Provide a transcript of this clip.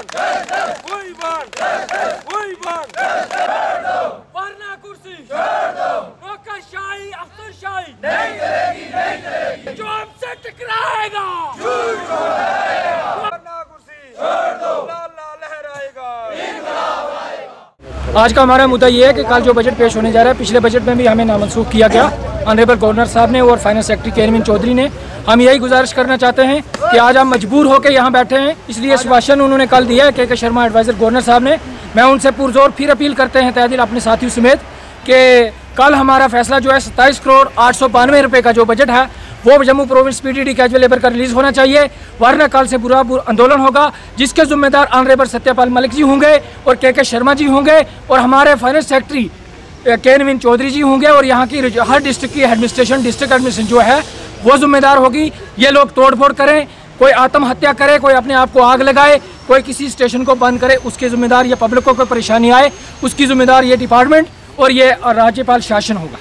वरना कुर्सी नौकरशाही अफसरशाही नहीं चलेगी जो हमसे टकराएगा वरना कुर्सी लाल लाल लहराएगा। आज का हमारा मुद्दा ये है कि कल जो बजट पेश होने जा रहा है, पिछले बजट में भी हमें नामंसूख किया गया ऑनरेबल गवर्नर साहब ने और फाइनेंस सेक्रेटरी केनविन चौधरी ने। हम यही गुजारिश करना चाहते हैं कि आज हम मजबूर होकर यहाँ बैठे हैं, इसलिए भाषण उन्होंने कल दिया है के शर्मा एडवाइजर गवर्नर साहब ने। मैं उनसे पुरजोर फिर अपील करते हैं तहे दिल अपने साथियों समेत कि कल हमारा फैसला जो है 27 करोड़ 892 रुपये का जो बजट है वो Jammu province PTD casual labour का रिलीज होना चाहिए, वरना कल से बुरा आंदोलन होगा जिसके जिम्मेदार ऑनरेबल सत्यपाल मलिक जी होंगे और के शर्मा जी होंगे और हमारे फाइनेंस सेक्रेटरी केनविन चौधरी जी होंगे और यहाँ की हर डिस्ट्रिक्ट की एडमिनिस्ट्रेशन डिस्ट्रिक्ट एडमिनिस्ट्रेशन जो है वो जिम्मेदार होगी। ये लोग तोड़फोड़ करें, कोई आत्महत्या करे, कोई अपने आप को आग लगाए, कोई किसी स्टेशन को बंद करे, उसके जिम्मेदार ये पब्लिक को कोई परेशानी आए उसकी जिम्मेदार ये डिपार्टमेंट और ये राज्यपाल शासन होगा।